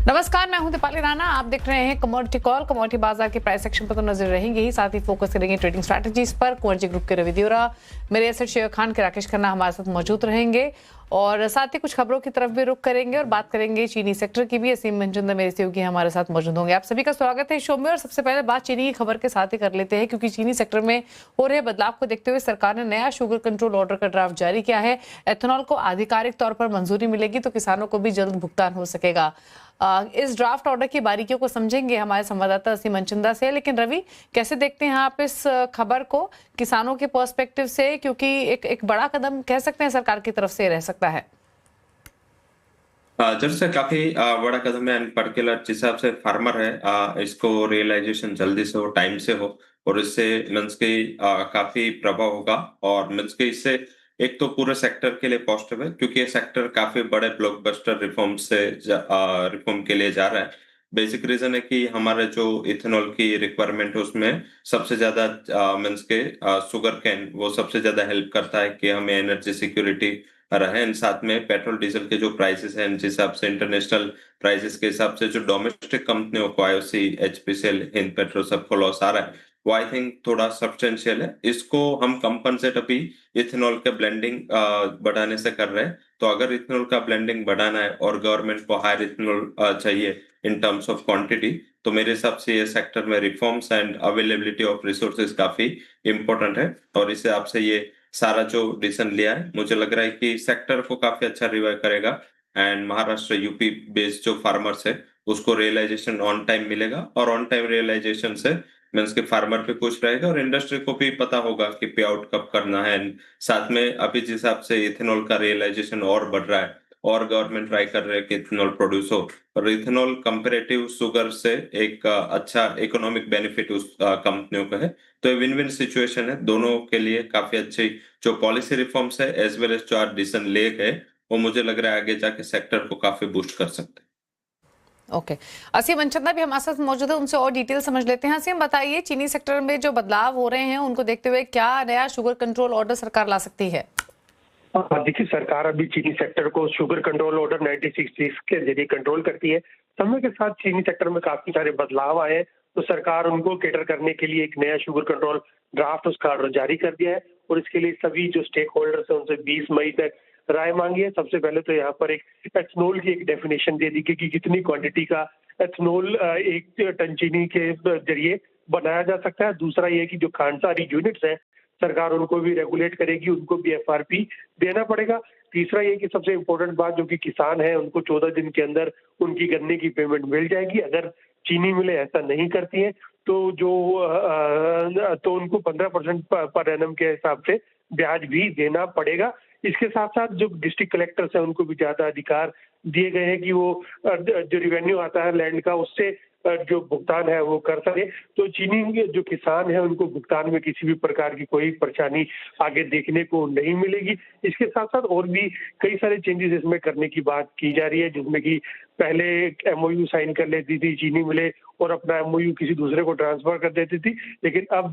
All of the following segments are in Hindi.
नमस्कार, मैं हूं दीपाली राणा। आप देख रहे हैं कमोडिटी कॉल। कमोडिटी बाजार के प्राइस सेक्शन पर तो नजर रहेंगे ही, साथ ही फोकस करेंगे ट्रेडिंग स्ट्रैटेजीज पर। कुंवर ग्रुप के रवि देवरा, मेरे एसेट शेयर खान के राकेश खन्ना हमारे साथ मौजूद रहेंगे और साथ ही कुछ खबरों की तरफ भी रुख करेंगे और बात करेंगे चीनी सेक्टर की भी। असीम मंजुंदा मेरे सहयोगी हमारे साथ मौजूद होंगे। आप सभी का स्वागत है शो में। और सबसे पहले बात चीनी की खबर के साथ ही कर लेते हैं, क्योंकि चीनी सेक्टर में हो रहे बदलाव को देखते हुए सरकार ने नया शुगर कंट्रोल ऑर्डर का ड्राफ्ट जारी किया है। एथेनॉल को आधिकारिक तौर पर मंजूरी मिलेगी तो किसानों को भी जल्द भुगतान हो सकेगा। इस ड्राफ्ट ऑर्डर की बारीकियों को समझेंगे हमारे संवाददाता असीम मंचुंदा से। लेकिन रवि, कैसे देखते हैं आप इस खबर को किसानों के पर्सपेक्टिव से, क्योंकि एक बड़ा कदम कह सकते हैं सरकार की तरफ से रह सकता है। जरूर से काफी बड़ा कदम है। एंड पर्टिकुलर जिस हिसाब से फार्मर है, इसको रियलाइजेशन जल्दी से हो, टाइम से हो, और इससे मीन्स के काफी प्रभाव होगा। और मीन्स के इससे एक तो पूरे सेक्टर के लिए पॉजिटिव है, क्योंकि ये सेक्टर काफी बड़े ब्लॉकबस्टर रिफॉर्म से रिफॉर्म के लिए जा रहा है। बेसिक रीजन है कि हमारे जो इथेनॉल की रिक्वायरमेंट है उसमें सबसे ज्यादा मीन्स के शुगर कैन वो सबसे ज्यादा हेल्प करता है कि हमें एनर्जी सिक्योरिटी रहे। एंड साथ में पेट्रोल डीजल के जो प्राइसेस हैं जिस हिसाब से इंटरनेशनल प्राइसेस के हिसाब से जो डोमेस्टिक कंपनियों को आईओसी, एचपीसीएल, हिंद पेट्रोल सबको लॉस आ रहा है, वो आई थिंक थोड़ा सब्सटेंशियल है। इसको हम कंपनसेट अभी इथेनॉल के ब्लेंडिंग बढ़ाने से कर रहे हैं। तो अगर इथेनॉल का ब्लेंडिंग बढ़ाना है और गवर्नमेंट को हायर इथेनॉल चाहिए इन टर्म्स ऑफ क्वांटिटी, तो मेरे हिसाब से ये सेक्टर में reforms and availability of resources काफी इंपॉर्टेंट है। और इस हिसाब से ये सारा जो डिसीजन लिया है, मुझे लग रहा है कि सेक्टर को काफी अच्छा रिवाइव करेगा। एंड महाराष्ट्र, यूपी बेस्ड जो फार्मर्स है उसको रियलाइजेशन ऑन टाइम मिलेगा, और ऑन टाइम रियलाइजेशन से मीन्स के फार्मर पे खुश रहेगा और इंडस्ट्री को भी पता होगा कि पे आउट कब करना है। एंड साथ में अभी जिस हिसाब से इथेनॉल का रियलाइजेशन और बढ़ रहा है और गवर्नमेंट ट्राई कर रहे हैं कि इथेनॉल प्रोड्यूस हो, और इथेनॉल कंपेरेटिव शुगर से एक अच्छा इकोनॉमिक बेनिफिट उस कंपनियों को है। तो ये विन विन सिचुएशन है दोनों के लिए। काफी अच्छी जो पॉलिसी रिफॉर्म्स है एज वेल एज जो आज डिसीजन ले गए, वो मुझे लग रहा है आगे जाके सेक्टर को काफी बूस्ट कर सकते हैं। ओके, असीम मंचंदा भी हमारे साथ मौजूद है, उनसे और डिटेल समझ लेते हैं। असीम, बताइए चीनी सेक्टर में जो बदलाव हो रहे हैं उनको देखते हुए क्या नया शुगर कंट्रोल ऑर्डर सरकार ला सकती है? देखिए, सरकार अभी चीनी सेक्टर को शुगर कंट्रोल ऑर्डर 96 के जरिए कंट्रोल करती है। समय के साथ चीनी सेक्टर में काफी सारे बदलाव आए हैं, तो सरकार उनको कैटर करने के लिए एक नया शुगर कंट्रोल ड्राफ्ट उसका ऑर्डर जारी कर दिया है। और इसके लिए सभी जो स्टेक होल्डर्स हैं उनसे 20 मई तक राय मांगी है। सबसे पहले तो यहाँ पर एक एथनॉल की एक डेफिनेशन दे दी कि कितनी क्वांटिटी का एथनॉल एक टन चीनी के जरिए बनाया जा सकता है। दूसरा ये कि जो खांडसारी यूनिट्स है, सरकार उनको भी रेगुलेट करेगी, उनको भी एफआरपी देना पड़ेगा। तीसरा ये कि सबसे इम्पोर्टेंट बात, जो कि किसान है उनको 14 दिन के अंदर उनकी गन्ने की पेमेंट मिल जाएगी। अगर चीनी मिलें ऐसा नहीं करती हैं तो उनको 15% पर एनम के हिसाब से ब्याज भी देना पड़ेगा। इसके साथ साथ जो डिस्ट्रिक्ट कलेक्टर्स हैं उनको भी ज्यादा अधिकार दिए गए हैं कि वो जो रिवेन्यू आता है लैंड का उससे जो भुगतान है वो कर सके। तो चीनी के जो किसान है उनको भुगतान में किसी भी प्रकार की कोई परेशानी आगे देखने को नहीं मिलेगी। इसके साथ साथ और भी कई सारे चेंजेस इसमें करने की बात की जा रही है, जिसमें कि पहले एमओयू साइन कर लेती थी चीनी मिले और अपना एमओयू किसी दूसरे को ट्रांसफर कर देती थी। लेकिन अब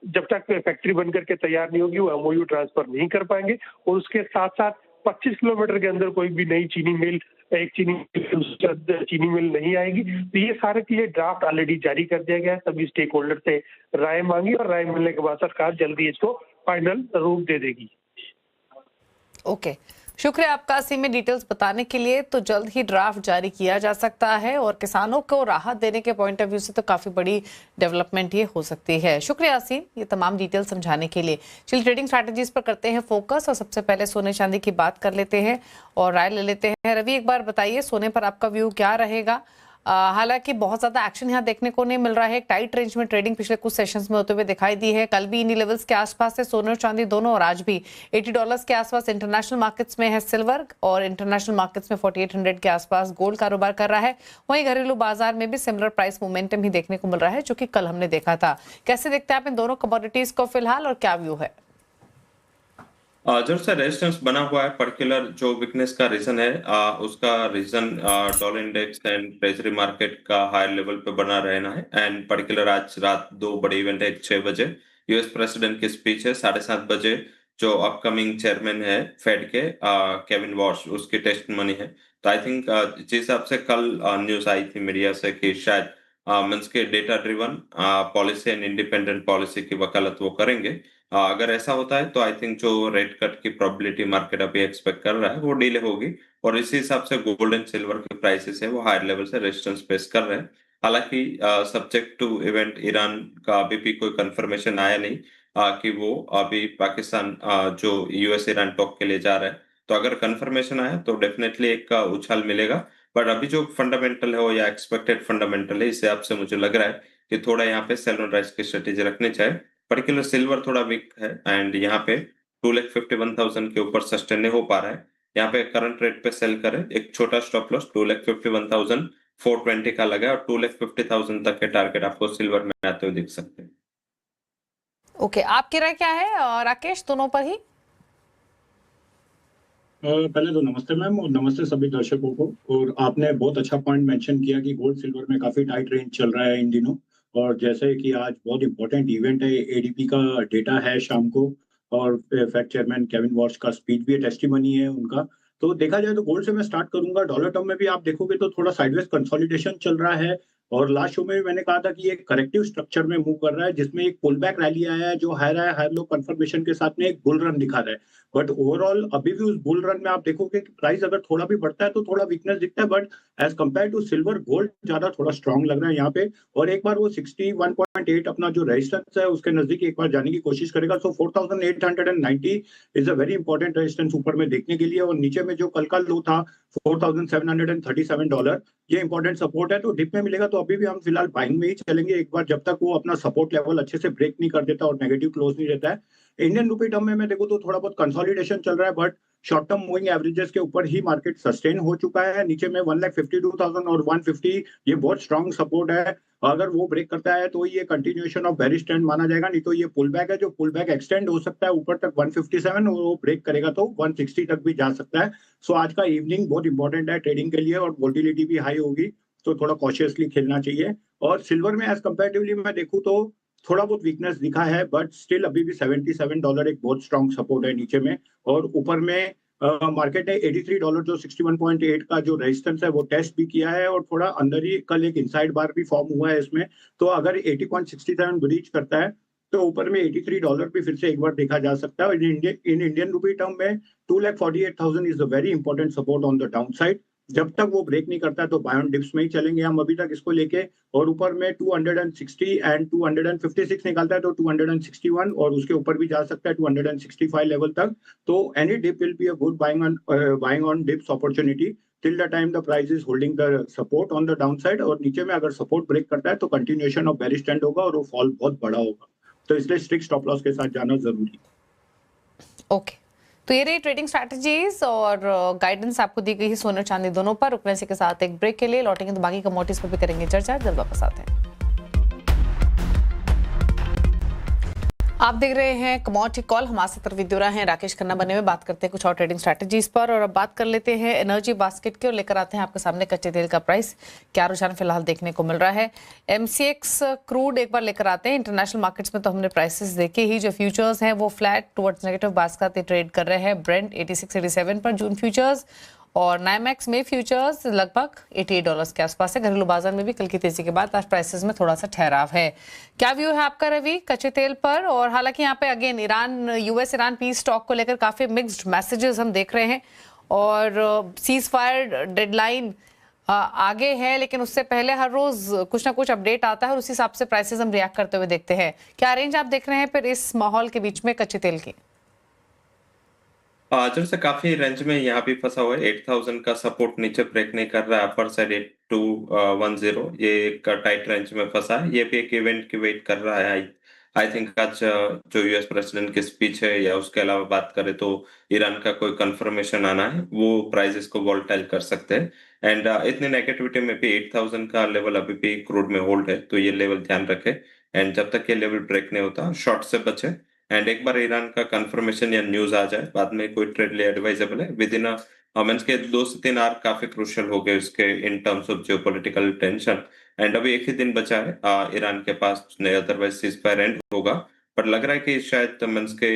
जब तक फैक्ट्री बनकर के तैयार नहीं होगी वो एमओयू ट्रांसफर नहीं कर पाएंगे। और उसके साथ साथ 25 किलोमीटर के अंदर कोई भी नई चीनी मिल नहीं आएगी। तो ये सारे के लिए ड्राफ्ट ऑलरेडी जारी कर दिया गया है। सभी स्टेक होल्डर से राय मांगी और राय मिलने के बाद सरकार जल्दी इसको फाइनल रूप दे देगी। ओके, शुक्रिया आपका असीम में डिटेल्स बताने के लिए। तो जल्द ही ड्राफ्ट जारी किया जा सकता है और किसानों को राहत देने के पॉइंट ऑफ व्यू से तो काफी बड़ी डेवलपमेंट ये हो सकती है। शुक्रिया असीम, ये तमाम डिटेल समझाने के लिए। चलिए ट्रेडिंग स्ट्रैटेजीज पर करते हैं फोकस और सबसे पहले सोने चांदी की बात कर लेते हैं और राय ले लेते हैं। रवि, एक बार बताइए सोने पर आपका व्यू क्या रहेगा? हालांकि बहुत ज्यादा एक्शन यहाँ देखने को नहीं मिल रहा है। एक टाइट रेंज में ट्रेडिंग पिछले कुछ सेशंस में होते हुए दिखाई दी है। कल भी इन्हीं लेवल्स के आसपास है सोने और चांदी दोनों, और आज भी $80 के आसपास इंटरनेशनल मार्केट्स में है सिल्वर, और इंटरनेशनल मार्केट्स में 4800 के आसपास गोल्ड कारोबार कर रहा है। वहीं घरेलू बाजार में भी सिमिलर प्राइस मोमेंटम ही देखने को मिल रहा है जो कि कल हमने देखा था। कैसे देखते हैं आप इन दोनों कमोडिटीज को फिलहाल और क्या व्यू है? जब से रेजिस्टेंस बना हुआ है, पर्टिकुलर जो वीकनेस का रीजन है, उसका reason dollar index and treasury market का हाई लेवल पे बना रहना है। एंड पर्टिकुलर आज रात 2 बड़े इवेंट है। 6 बजे यूएस प्रेसिडेंट की स्पीच है, 7:30 बजे जो अपकमिंग चेयरमैन है फेड के केविन वॉश, उसकी टेस्टिमनी है। तो आई थिंक जिस हिसाब से कल न्यूज आई थी मीडिया से कि शायद मीन्स के data driven policy and independent policy की वकालत वो करेंगे। अगर ऐसा होता है तो आई थिंक जो रेट कट की प्रोबेबिलिटी मार्केट अभी एक्सपेक्ट कर रहा है वो डिले होगी, और इसी हिसाब से गोल्ड एंड सिल्वर के प्राइसेस है वो हायर लेवल से रेजिस्टेंस फेस कर रहे हैं। हालांकि सब्जेक्ट टू इवेंट ईरान का अभी भी कोई कंफर्मेशन आया नहीं कि वो अभी पाकिस्तान जो यूएस ईरान टॉक के लिए जा रहा है। तो अगर कंफर्मेशन आया तो डेफिनेटली एक उछाल मिलेगा। बट अभी जो फंडामेंटल है वो या एक्सपेक्टेड फंडामेंटल है, इस हिसाब से मुझे लग रहा है कि थोड़ा यहाँ पे सेल ऑन राइज की स्ट्रेटेजी रखनी चाहिए। पर्टिकुलर सिल्वर थोड़ा वीक है एंड यहाँ पे 2,51,000 के ऊपर सस्टेन नहीं हो पा रहा है। यहाँ पे करंट रेट पे सेल करें, एक छोटा स्टॉप लॉस 2,51,420 का लगा है, और 2,50,000 तक के टारगेट आपको सिल्वर में आते हुए दिख सकते हैं। ओके, आपकी राय क्या है राकेश, दोनों पर ही? पहले तो नमस्ते मैम, और नमस्ते सभी दर्शकों को। और आपने बहुत अच्छा पॉइंट मेंशन किया कि गोल्ड सिल्वर में काफी टाइट रेंज चल रहा है इन दिनों। और जैसे कि आज बहुत इंपॉर्टेंट इवेंट है, एडीपी का डेटा है शाम को, और फेड चेयरमैन केविन वॉश का स्पीच भी है, टेस्टिमनी है उनका। तो देखा जाए तो गोल्ड से मैं स्टार्ट करूंगा। डॉलर टर्म में भी आप देखोगे तो थोड़ा साइडवेज कंसोलिडेशन चल रहा है। और लास्ट शो में भी मैंने कहा था कि एक करेक्टिव स्ट्रक्चर में मूव कर रहा है, जिसमें एक पुल बैक रैली आया है जो हायर लो कंफर्मेशन के साथ में एक बुल रन दिखा रहा है। बट ओवरऑल अभी भी उस बुल रन में आप देखोगे कि प्राइस अगर थोड़ा भी बढ़ता है तो थोड़ा वीकनेस दिखता है, but as compare to silver gold ज्यादा थोड़ा स्ट्रांग लग रहा है यहाँ पे। और एक बार वो 61.8 अपना जो रेजिस्टेंस है उसके नजदीक एक बार जाने की कोशिश करेगा। सो 4,890 is a very important resistance ऊपर में देखने के लिए। और नीचे में जो कल का लो था $4,737, ये इंपॉर्टेंट सपोर्ट है। तो डिप में मिलेगा तो अभी भी हम फिलहाल बाइंग में ही चलेंगे एक बार, जब तक वो अपना सपोर्ट लेवल अच्छे से ब्रेक नहीं कर देता और नेगेटिव क्लोज नहीं रहता है। इंडियन रुपी टर्म में मैं देखूं तो थोड़ा बहुत कंसोलिडेशन चल रहा है, but short term moving averages के ऊपर ही मार्केट सस्टेन हो चुका है। नीचे में 1,52,000 और 150 ये बहुत स्ट्रांग सपोर्ट है। अगर वो ब्रेक करता है तो ये कंटिन्यूएशन ऑफ बेरिश ट्रेंड माना जाएगा, नहीं तो ये पुल बैक है, जो पुल बैक एक्सटेंड हो सकता है ऊपर तक 157, और वो ब्रेक करेगा तो 160 तक भी जा सकता है। सो आज का इवनिंग बहुत इंपॉर्टेंट है ट्रेडिंग के लिए, और वोल्टिलिटी भी हाई होगी, तो थोड़ा कॉशियसली खेलना चाहिए। और सिल्वर में एज कंपेरेटिवली मैं देखूं तो थोड़ा बहुत वीकनेस दिखा है, बट स्टिल अभी भी $77 एक बहुत स्ट्रांग सपोर्ट है नीचे में। और ऊपर में मार्केट ने $83 जो 61.8 का जो रेजिस्टेंस है वो टेस्ट भी किया है, और थोड़ा अंदर ही कल एक इनसाइड बार भी फॉर्म हुआ है इसमें। तो अगर 80.67 ब्रीच करता है तो ऊपर में $83 भी फिर से एक बार देखा जा सकता है। इन इंडियन रुपी टर्म में 2,48,000 is a very important support on the down side. जब तक वो ब्रेक नहीं करता है तो बाय ऑन डिप्स में ही चलेंगे हम अभी तक इसको लेके। और ऊपर में 260 एंड 256 निकालता है तो 261, और उसके ऊपर भी जा सकता है 265 लेवल तक। तो any dip will be a good buying on dips opportunity till the time the price is holding the support on the down side. और नीचे में अगर सपोर्ट ब्रेक करता है तो कंटिन्यूएशन ऑफ बेरिश ट्रेंड होगा और वो फॉल बहुत बड़ा होगा। तो इसलिए स्ट्रिक्ट स्टॉप लॉस के साथ जाना जरूरी है। ओके, तो ये रही ट्रेडिंग स्ट्रैटेजीज और गाइडेंस आपको दी गई है सोने चांदी दोनों पर। रुकने से के साथ एक ब्रेक के लिए लौटेंगे तो बाकी कमोडिटीज पर भी करेंगे चर्चा। जल्द वापस आते हैं। आप देख रहे हैं कमोडिटी कॉल। हमारे साथ विद्युरा हैं, राकेश खन्ना बने हुए, बात करते हैं कुछ और ट्रेडिंग स्ट्रैटेजीज पर। और अब बात कर लेते हैं एनर्जी बास्केट की, और लेकर आते हैं आपके सामने कच्चे तेल का प्राइस क्या रुझान फिलहाल देखने को मिल रहा है। एमसीएक्स क्रूड एक बार लेकर आते हैं। इंटरनेशनल मार्केट्स में तो हमने प्राइसेस देखे ही, जो फ्यूचर्स हैं वो flat towards negative basket trade कर रहे हैं। ब्रेंट 86-87 पर जून फ्यूचर्स, और नाइमैक्स में फ्यूचर्स लगभग $88 के आसपास है। घरेलू बाजार में भी कल की तेजी के बाद आज प्राइसेस में थोड़ा सा ठहराव है। क्या व्यू है आपका रवि कच्चे तेल पर? और हालांकि यहाँ पे again US Iran piece talk को लेकर काफी मिक्स्ड मैसेजेस हम देख रहे हैं, और सीज फायर डेडलाइन आगे है, लेकिन उससे पहले हर रोज कुछ ना कुछ अपडेट आता है और उसी हिसाब से प्राइसेस हम रिएक्ट करते हुए देखते हैं। क्या रेंज आप देख रहे हैं फिर इस माहौल के बीच में कच्चे तेल की? जब से काफी रेंज में यहाँ भी फंसा हुआ है। 8,000 का सपोर्ट नीचे ब्रेक नहीं कर रहा है, अपर साइड 8,210 ये एक टाइट रेंज में फंसा है। ये भी एक इवेंट की वेट कर रहा है। आई थिंक आज जो यूएस प्रेसिडेंट की स्पीच है या उसके अलावा बात करें तो ईरान का कोई कंफर्मेशन आना है, वो प्राइसेस को वोलेटाइल कर सकते हैं। एंड इतनी नेगेटिविटी में भी 8,000 का लेवल अभी भी क्रूड में होल्ड है, तो ये लेवल ध्यान रखे। एंड जब तक ये लेवल ब्रेक नहीं होता शॉर्ट से बचे। एंड एक बार ईरान का कंफर्मेशन या न्यूज आ जाए, बाद में कोई ट्रेड लिए एडवाइजेबल है। विद इन मीन्स के 2 से 3 आवर काफी क्रूशियल हो गए उसके in terms of geopolitical tension. And अभी एक ही दिन बचा है ईरान के पास, अदरवाइज सीज फायर एंड होगा। पर लग रहा है कि शायद मींस के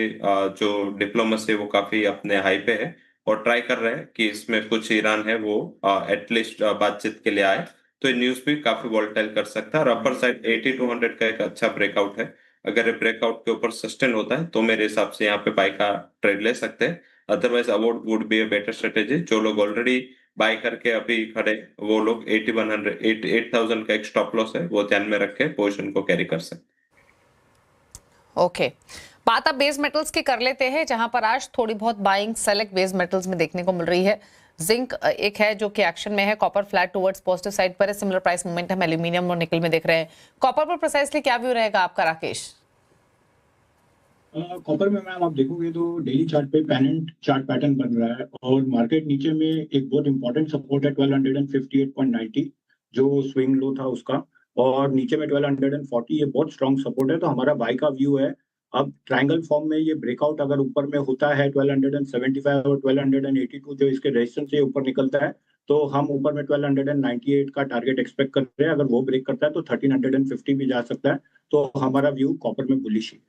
जो डिप्लोमेसी वो काफी अपने हाई पे है और ट्राई कर रहे हैं कि इसमें कुछ ईरान है वो एटलीस्ट बातचीत के लिए आए, तो ये न्यूज भी काफी वोलेटाइल कर सकता है। और अपर साइड 80 to 100 का एक अच्छा ब्रेकआउट है, अगर ये ब्रेकआउट के ऊपर सस्टेन होता है तो मेरे हिसाब से यहाँ पे बाय का ट्रेड ले सकते हैं। Otherwise award would be a better strategy. जो लोग ऑलरेडी बाय करके अभी खड़े, वो लोग 8,000 का एक स्टॉप लॉस है वो ध्यान में रख के पोजीशन को कैरी कर सकते। ओके, बात अब बेस मेटल्स की कर लेते हैं, जहां पर आज थोड़ी बहुत बाइंग सेलेक्ट बेस मेटल्स में देखने को मिल रही है। जिंक एक है जो कि एक्शन में है, copper flat towards positive side पर है, सिमिलर प्राइस मोमेंटम एल्यूमिनियम और निकल में देख रहे हैं। कॉपर पर प्रिसाइसली क्या व्यू रहेगा आपका राकेश? कॉपर में मैम आप देखोगे तो डेली चार्ट पे पेनेंट चार्ट पैटर्न बन रहा है और मार्केट नीचे में एक बहुत इंपॉर्टेंट सपोर्ट है 1258.90 जो स्विंग लो था उसका, और नीचे में 1240 ये बहुत स्ट्रॉन्ग सपोर्ट है। तो हमारा बाय का व्यू है। अब ट्रायंगल फॉर्म में ये ब्रेकआउट अगर ऊपर में होता है 1275 और 1282 जो इसके रेजिस्टेंस से ऊपर निकलता है, तो हम ऊपर में 1298 का टारगेट एक्सपेक्ट कर रहे हैं। अगर वो ब्रेक करता है तो 1350 भी जा सकता है। तो हमारा व्यू कॉपर में बुलिश है।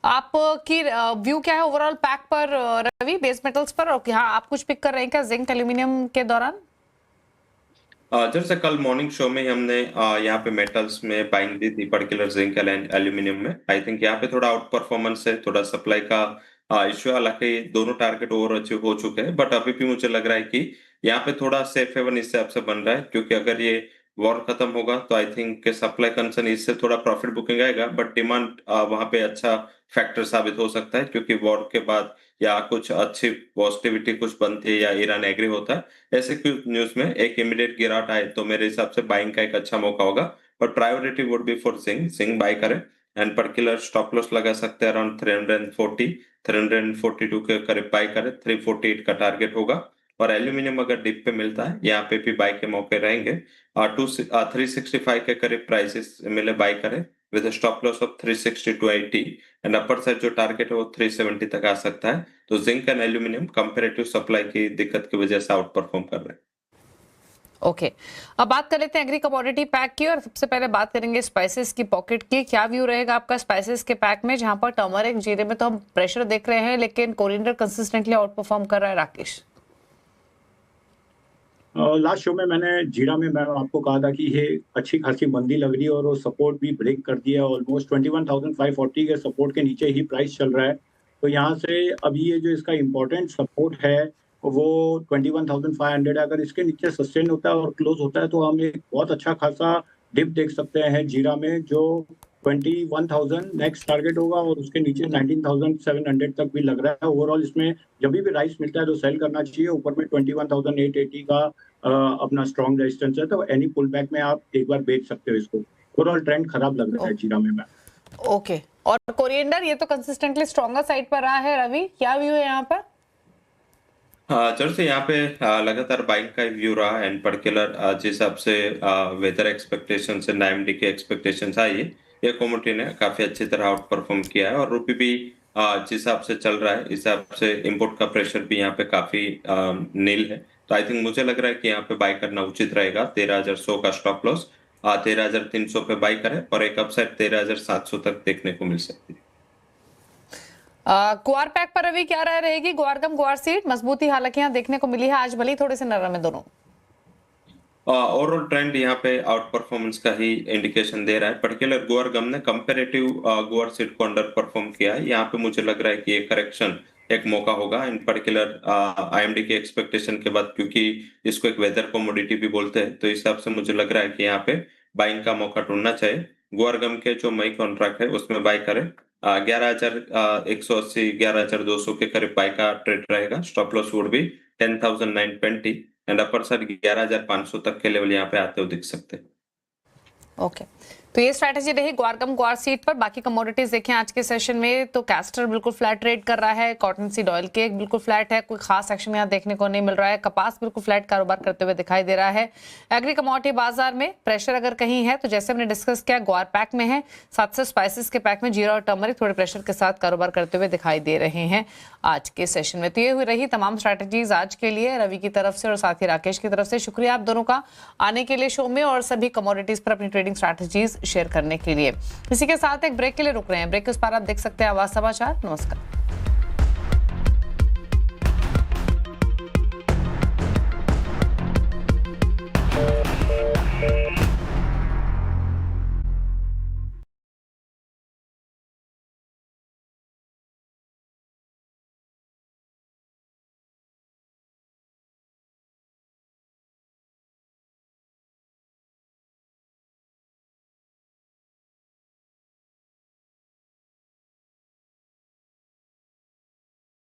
आपकी व्यू क्या है ओवरऑल पैक पर रवि, बेस मेटल्स पर? और यहाँ आप कुछ पिक कर रहे हैं क्या जिंक एल्यूमिनियम के दौरान? जैसे कल मॉर्निंग शो में हमने यहाँ पे मेटल्स में बाइंग दी थी, पर्टिकुलर जिंक एल्यूमिनियम में। आई थिंक यहाँ पे थोड़ा आउट परफॉर्मेंस है, थोड़ा सप्लाई का इश्यू। हालांकि दोनों टारगेट ओवर अचीव हो चुके हैं, बट अभी भी मुझे लग रहा है कि यहाँ पे थोड़ा सेफ हेवन इस हिसाब से बन रहा है, क्योंकि अगर ये वॉर खत्म होगा तो आई थिंक सप्लाई कंसर्न इससे थोड़ा प्रॉफिट बुकिंग आएगा, बट डिमांड वहां पे अच्छा फैक्टर साबित हो सकता है, क्योंकि वॉर के बाद या कुछ अच्छी पॉजिटिविटी कुछ बनती है या ईरान एग्री होता है, ऐसे कुछ न्यूज में एक इमीडिएट गिरावट आए तो मेरे हिसाब से बाइंग का एक अच्छा मौका होगा। But priority would be for zinc buy करें, एंड पर्टिकुलर स्टॉप लॉस लगा सकते हैं अराउंड 342 के करीब बाय करें। 348 का टारगेट होगा। और एल्यूमिनियम अगर डिप पे मिलता है, यहाँ पे भी बाय के मौके रहेंगे। 365 के करीब प्राइसेस मिले बाय करें with stop loss of 360 to 80, and upper side जो टारगेट है वो 370 तक आ सकता है। तो zinc and aluminium comparative supply की दिक्कत की वजह से आउट परफॉर्म कर रहे हैं। ओके, अब बात कर लेते हैं एग्री कमोडिटी पैक की, और सबसे पहले बात करेंगे स्पाइसेस की पॉकेट की। क्या व्यू रहेगा आपका स्पाइसेस के पैक में, जहां पर टर्मरिक जीरे में तो हम प्रेशर देख रहे हैं, लेकिन कोरिएंडर कंसिस्टेंटली आउट परफॉर्म कर रहा है? राकेश, लास्ट शो में मैंने जीरा में मैं आपको कहा था कि ये अच्छी खासी मंदी लग रही है और वो सपोर्ट भी ब्रेक कर दिया। ऑलमोस्ट 21,540 के सपोर्ट के नीचे ही प्राइस चल रहा है। तो यहाँ से अभी ये जो इसका इम्पोर्टेंट सपोर्ट है वो 21,500 है। अगर इसके नीचे सस्टेन होता है और क्लोज होता है तो हम एक बहुत अच्छा खासा डिप देख सकते हैं जीरा में, जो 21,000 नेक्स्ट टारगेट होगा और उसके नीचे 19,700 तक भी लग रहा है। ओवरऑल इसमें जब भी राइस मिलता है तो सेल करना चाहिए। ऊपर में 21,880 का अपना स्ट्रॉन्ग रेजिस्टेंस है, तो एनी पुल बैक में आप एक बार बेच सकते हो इसको। ओवरऑल ट्रेंड खराब लग रहा है जीरा में। ओके, और कोरिएंडर ये तो कंसिस्टेंटली स्ट्रॉन्गर साइड पर रहा है। रवि, क्या व्यू है यहाँ पर? जैसे यहाँ पे लगातार बाइंग का व्यू रहा, एंड पर्टिकुलर जिस हिसाब से वेदर एक्सपेक्टेशन से नाइमडी के एक्सपेक्टेशंस आई है, ये कमोडिटी ने काफी अच्छी तरह आउट परफॉर्म किया है। और रुपी भी जिस हिसाब से चल रहा है, इस हिसाब से इंपोर्ट का प्रेशर भी यहाँ पे काफी नील है। तो आई थिंक मुझे लग रहा है कि यहाँ पे बाय करना उचित रहेगा। 13,100 का स्टॉप लॉस, 13,300 पे बाय करें, और एक अपसाइड 13,700 तक देखने को मिल सकती है। गुआर पैक पर रवि क्या राय रहेगी? गुआर गम, गुआर सीड मजबूती हालांकि यहाँ देखने को मिली है, आज भले थोड़े से नरम है दोनों। ओवरऑल ट्रेंड यहाँ पे आउट परफॉर्मेंस का ही इंडिकेशन दे रहा है। पर्टिकुलर गुआर गम ने कंपैरेटिव गुआर सीड को अंडर परफॉर्म किया है। यहाँ पे मुझे लग रहा है कि ये करेक्शन एक मौका होगा, इन पर्टिकुलर आईएमडी के एक्सपेक्टेशन के बाद, क्योंकि इसको एक वेदर कमोडिटी भी बोलते हैं। तो इस हिसाब से मुझे लग रहा है कि यहाँ पे बाइंग का मौका ढूंढना चाहिए। गुआर गम के जो मई कॉन्ट्रैक्ट है उसमें बाय करें। 11,180 11,200 के करीब बाय का ट्रेड रहेगा। स्टॉप लॉस वुड भी 10,920, एंड अपर साइड 11,500 तक के लेवल यहाँ पे आते हुए दिख सकते हैं। ओके, तो ये स्ट्रैटेजी रही गुआर गम, गुआर सीड पर। बाकी कमोडिटीज देखें आज के सेशन में तो कैस्टर बिल्कुल फ्लैट ट्रेड कर रहा है, कॉटन सीड ऑयल केक बिल्कुल फ्लैट है, कोई खास एक्शन यहाँ देखने को नहीं मिल रहा है। कपास बिल्कुल फ्लैट कारोबार करते हुए दिखाई दे रहा है। एग्री कमोडिटी बाजार में प्रेशर अगर कहीं है तो जैसे हमने डिस्कस किया, गुआर पैक में है, साथ से स्पाइसेस के पैक में जीरा और टर्मरिक थोड़े प्रेशर के साथ कारोबार करते हुए दिखाई दे रहे हैं आज के सेशन में। तो ये हुई रही तमाम स्ट्रैटेजीज आज के लिए रवि की तरफ से और साथ ही राकेश की तरफ से। शुक्रिया आप दोनों का आने के लिए शो में, और सभी कमोडिटीज पर अपनी ट्रेडिंग स्ट्रैटेजीज शेयर करने के लिए। इसी के साथ एक ब्रेक के लिए रुक रहे हैं। ब्रेक के उस पार आप देख सकते हैं आवाज समाचार। नमस्कार।